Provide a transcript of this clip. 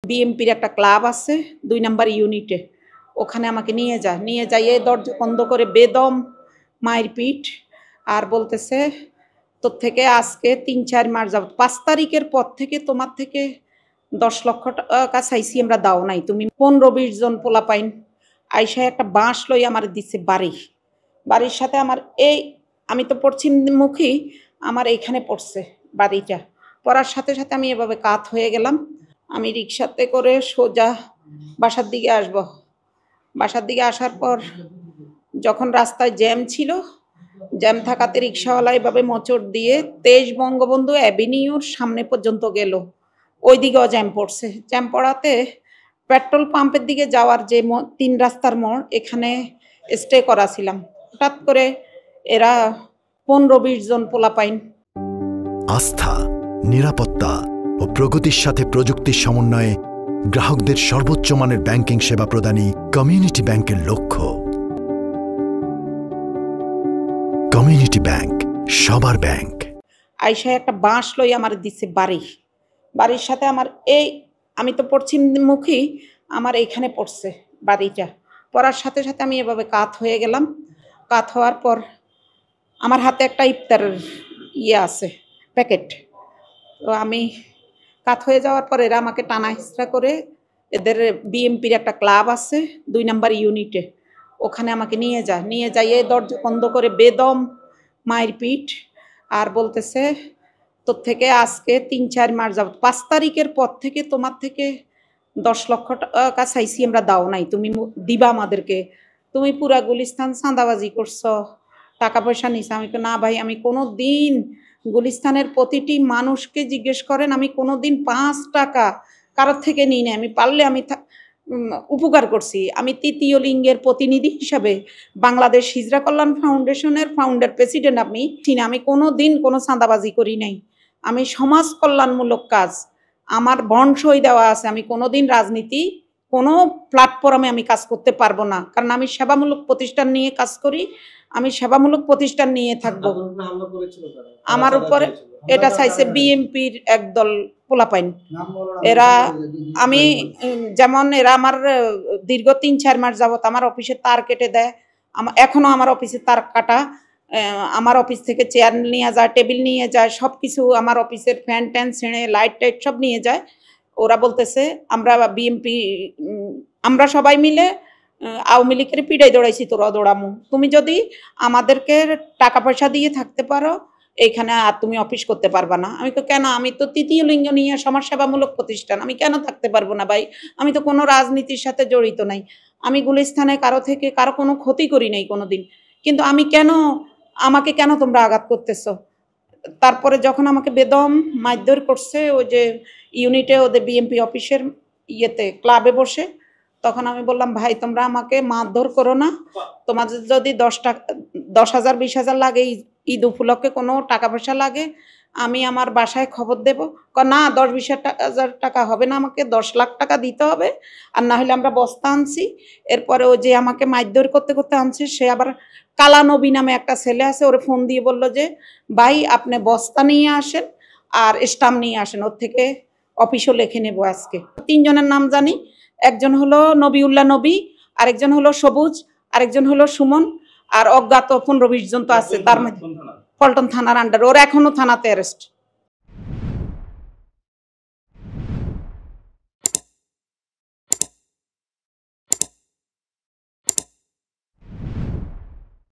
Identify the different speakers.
Speaker 1: বিএমপির একটা ক্লাব আছে ২ নম্বর ইউনিটে, ওখানে আমাকে নিয়ে যাইয়ে দরজা বন্ধ করে বেদম মায়ের পিঠ আর বলতেছে তোর থেকে আজকে ৩-৪ মাস যাবত ৫ তারিখের পর থেকে তোমার থেকে ১০ লক্ষ টাকা চাইছি, আমরা দাও নাই। তুমি ১৫-২০ জন পোলাপাইন আইসা একটা বাঁশ লই আমার দিচ্ছে বাড়ির সাথে আমার আমি তো পশ্চিমমুখী, আমার এইখানে পড়ছে বাড়িটা। পড়ার সাথে সাথে আমি এভাবে কাত হয়ে গেলাম। আমি রিক্সাতে করে সোজা বাসার দিকে আসব। বাসার দিকে আসার পর যখন রাস্তায় জ্যাম ছিল, জ্যাম থাকাতে রিক্সাওয়ালা এভাবে মোচড় দিয়ে ২৩ বঙ্গবন্ধু অ্যাভিনিউর সামনে পর্যন্ত গেল। ওই দিকেও জ্যাম পড়ছে। জ্যাম পড়াতে পেট্রোল পাম্পের দিকে যাওয়ার যে ৩ রাস্তার মোড়, এখানে স্টে করা ছিলাম। হঠাৎ করে এরা ১৫-২০ জন পোলাপাইন।
Speaker 2: আস্থা, নিরাপত্তা ও প্রগতির সাথে প্রযুক্তির সমন্বয়ে গ্রাহকদের সর্বোচ্চ মানের ব্যাংকিং সেবা প্রদানই কমিউনিটি ব্যাংকের লক্ষ্য। কমিউনিটি ব্যাংক, সবার ব্যাংক।
Speaker 1: আইসা একটা বাঁশ লই আমার দিচ্ছে বাড়ির সাথে আমার আমি তো পশ্চিমমুখী, আমার এইখানে পড়ছে বাড়িটা। পড়ার সাথে সাথে আমি এভাবে কাত হয়ে গেলাম। কাত হওয়ার পর আমার হাতে একটা ইফতারের আছে প্যাকেট। তো আমি কাত হয়ে যাওয়ার পর এরা আমাকে টানা হিচড়া করে, এদের বিএমপির একটা ক্লাব আছে ২ নম্বর ইউনিটে, ওখানে আমাকে নিয়ে যাইয়ে দরজা বন্ধ করে বেদম মায়ের পিঠ আর বলতেছে তোর থেকে আজকে ৩-৪ মাস যাবত ৫ তারিখের পর থেকে তোমার থেকে ১০ লক্ষ টাকা চাইছি, আমরা দাও নাই। তুমি দিবা আমাদেরকে। তুমি পুরা গুলিস্তান চাঁদাবাজি করছো, টাকা পয়সা নিছ। আমি না ভাই, আমি কোনো দিন গুলিস্তানের প্রতিটি মানুষকে জিজ্ঞেস করেন, আমি কোনো দিন ৫ টাকা কারোর থেকে নিই না। আমি পারলে আমি উপকার করছি। আমি তৃতীয় লিঙ্গের প্রতিনিধি হিসাবে বাংলাদেশ হিজরা কল্যাণ ফাউন্ডেশনের ফাউন্ডার প্রেসিডেন্ট। আমি কোনো দিন কোনো চাঁদাবাজি করি নাই। আমি সমাজ কল্যাণমূলক কাজ, আমার বন্ড সই দেওয়া আছে। আমি কোনো দিন রাজনীতি কোনো প্ল্যাটফর্মে আমি কাজ করতে পারবো না, কারণ আমি সেবামূলক প্রতিষ্ঠান নিয়ে কাজ করি। আমি সেবামূলক প্রতিষ্ঠান নিয়ে থাকবো। আমার উপরে এটা চাইছে বিএমপির একদল পোলাপাইন। এরা এরা আমার দীর্ঘ ৩-৪ মাস যাবত আমার অফিসে তার কেটে দেয়। এখনো আমার অফিসে তার কাটা। আমার অফিস থেকে চেয়ার নিয়ে যায়, টেবিল নিয়ে যায়, সব কিছু আমার অফিসের ফ্যান ট্যান ছেড়ে লাইট টাইট সব নিয়ে যায়। ওরা বলতেছে আমরা বিএমপি, আমরা সবাই মিলে আওয়ামী লীগের পিড়াই দৌড়াইছি, তোরা দৌড়ামু। তুমি যদি আমাদেরকে টাকা পয়সা দিয়ে থাকতে পারো, এইখানে আর তুমি অফিস করতে পারবা না। আমি তো কেন, আমি তো তৃতীয় লিঙ্গ নিয়ে সমাজসেবামূলক প্রতিষ্ঠান, আমি কেন থাকতে পারবো না ভাই? আমি তো কোনো রাজনীতির সাথে জড়িত নাই। আমি গুলিস্তানে কারো থেকে কারো কোনো ক্ষতি করি নাই কোনোদিন। কিন্তু আমাকে কেন তোমরা আঘাত করতেছো? তারপরে যখন আমাকে বেদম মারধর করছে, ওই যে ইউনিটে ওদের বিএমপি অফিসের ক্লাবে বসে, তখন আমি বললাম ভাই তোমরা আমাকে মারধর করো না। তোমাদের যদি ১০,০০০ ২০,০০০ লাগে, ঈদ উপলক্ষে কোনো টাকা পয়সা লাগে, আমি আমার বাসায় খবর দেবো। না, ১০-২০,০০০ টাকা হবে না, আমাকে ১০ লাখ টাকা দিতে হবে, আর না হলে আমরা বস্তা আনছি। এরপরে ও যে আমাকে মারধর করতে করতে আনছে, সে আবার কালা নবী নামে একটা ছেলে আছে, ওরে ফোন দিয়ে বলল যে ভাই আপনি বস্তা নিয়ে আসেন আর স্টাম্প নিয়ে আসেন, ওর থেকে অফিসও লিখে নেবো আজকে। ৩ জনের নাম জানি। একজন হলো নবীউল্লাহ নবী, আরেকজন হলো সবুজ, আরেকজন হলো সুমন, আর অজ্ঞাত ১৫-২০ জন তো আছে। তার মধ্যে পল্টন থানার আন্ডার, ওর এখনো থানাতে অ্যারেস্ট।